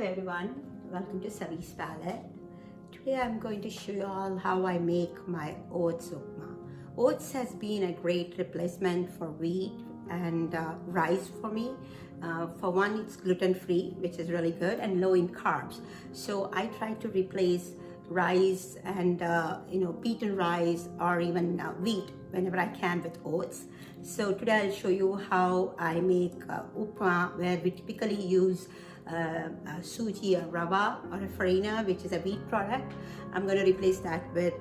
everyone, welcome to Savi's Palette. Today I'm going to show you all how I make my Oats Upma. Oats has been a great replacement for wheat and rice for me. For one, it's gluten-free, which is really good, and low in carbs. So I try to replace rice and beaten rice or even wheat whenever I can with oats. So today I'll show you how I make Uppuma, where we typically use suji or rava or a farina, which is a wheat product. I'm going to replace that with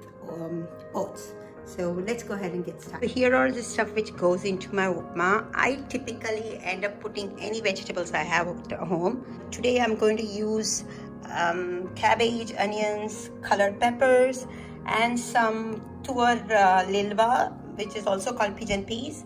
oats. So let's go ahead and get started. So here are the stuff which goes into my upma. I typically end up putting any vegetables I have at home. Today I'm going to use cabbage, onions, colored peppers, and some tuor lilva, which is also called pigeon peas,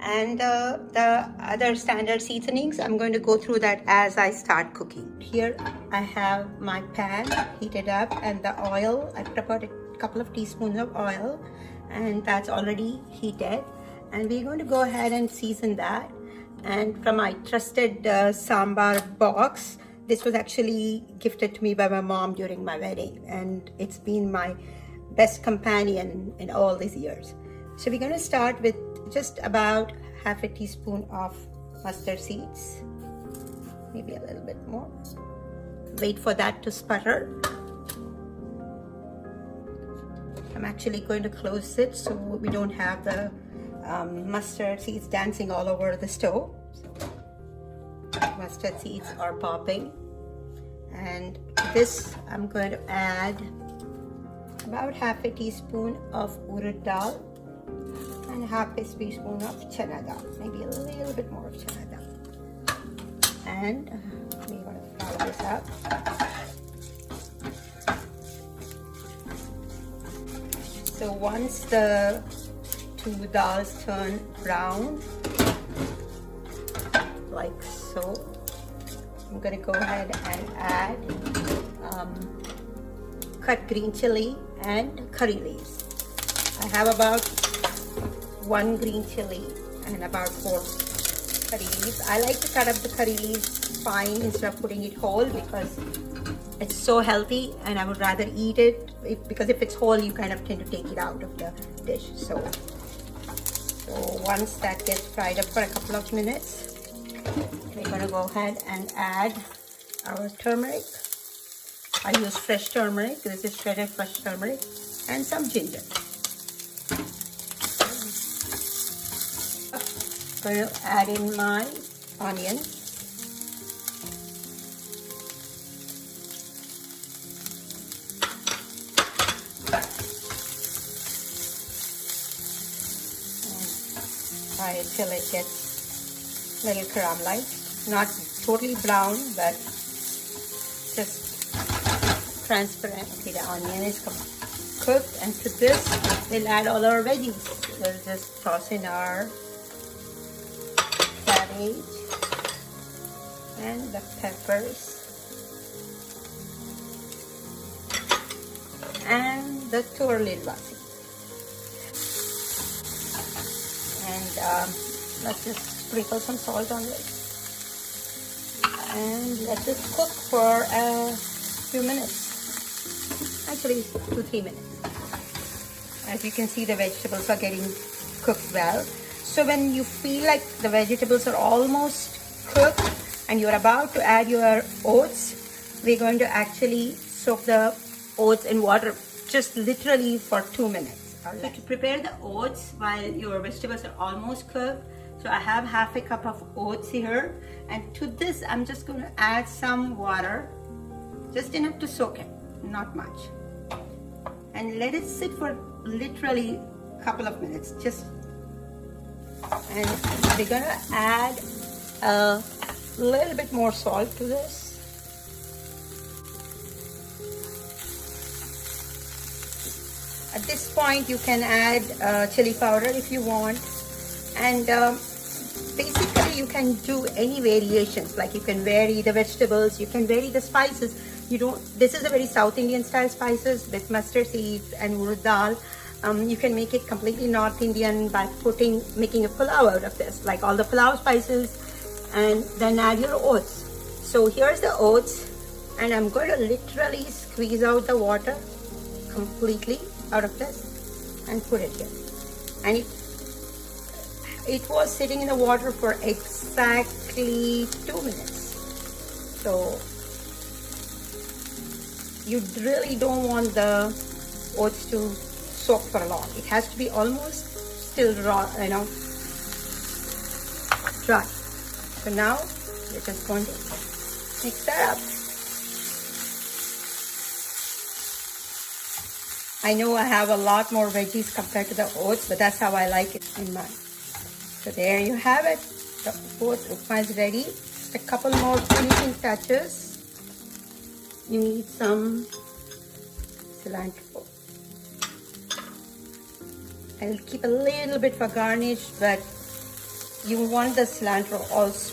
and the other standard seasonings. I'm going to go through that as I start cooking. Here I have my pan heated up and the oil. I put about a couple of teaspoons of oil, and that's already heated, and we're going to go ahead and season that. And from my trusted sambar box, this was actually gifted to me by my mom during my wedding, and it's been my best companion in all these years. So we're going to start with just about half a teaspoon of mustard seeds, maybe a little bit more. Wait for that to sputter. I'm actually going to close it so we don't have the mustard seeds dancing all over the stove. So mustard seeds are popping, and to this I'm going to add about half a teaspoon of urad dal and half a teaspoon of chana dal, maybe a little bit more of chana dal. And we're going to fry this up. So once the two dals turn brown, like so, I'm going to go ahead and add cut green chili and curry leaves. I have about 1 green chili and about 4 curry leaves. I like to cut up the curry leaves fine instead of putting it whole because it's so healthy, and I would rather eat it because if it's whole, you kind of tend to take it out of the dish. So once that gets fried up for a couple of minutes, we're going to go ahead and add our turmeric. I use fresh turmeric. This is shredded fresh turmeric, and some ginger. I'm going to add in my onions. Fry it till it gets a little caramelized. Not totally brown, but just transparent. Okay, the onion is cooked, and to this we'll add all our veggies. We'll just toss in our cabbage and the peppers and the tuor lilva seeds. And let's just sprinkle some salt on it, and let this cook for a few minutes, actually 2-3 minutes. As you can see, the vegetables are getting cooked well. So when you feel like the vegetables are almost cooked and you're about to add your oats, we're going to actually soak the oats in water just literally for 2 minutes. So to prepare the oats while your vegetables are almost cooked, so I have half a cup of oats here, and to this I'm just going to add some water, just enough to soak it, not much, and let it sit for literally a couple of minutes. And we're going to add a little bit more salt to this. At this point you can add chili powder if you want, and basically you can do any variations, like you can vary the vegetables, you can vary the spices. This is a very South Indian style spices with mustard seeds and urad dal. You can make it completely North Indian by making a pulao out of this, like all the pulao spices, and then add your oats. So here's the oats. And I'm going to literally squeeze out the water completely out of this and put it here. And it was sitting in the water for exactly 2 minutes. So you really don't want the oats to soak for long. It has to be almost still raw, dry. So now we're just going to mix that up. I know I have a lot more veggies compared to the oats, but that's how I like it in mine. So there you have it. The oats upma is ready. Just a couple more finishing touches. You need some cilantro. I'll keep a little bit for garnish, but you want the cilantro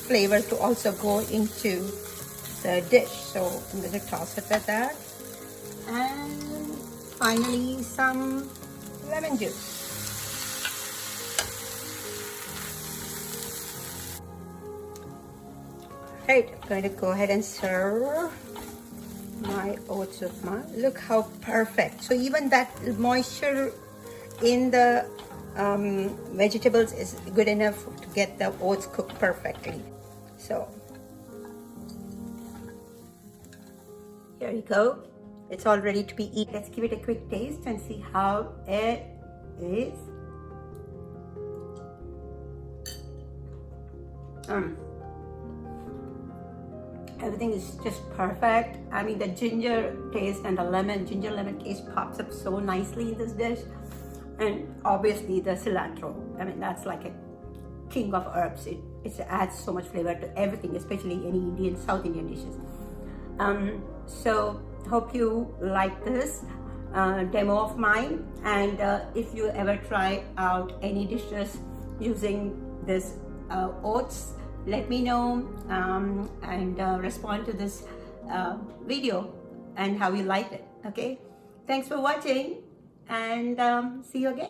flavor to also go into the dish. So I'm going to toss it like that. And finally, some lemon juice. Right, I'm going to go ahead and serve my oats upma. Look how perfect. So even that moisture in the vegetables is good enough to get the oats cooked perfectly. So here you go. It's all ready to be eaten. Let's give it a quick taste and see how it is. Everything is just perfect. I mean, the ginger taste and the ginger lemon taste pops up so nicely in this dish. And obviously the cilantro. I mean, that's like a king of herbs. It adds so much flavor to everything, especially any Indian, South Indian dishes. So hope you like this demo of mine. And if you ever try out any dishes using this oats, let me know and respond to this video and how you liked it. Okay, thanks for watching, and see you again.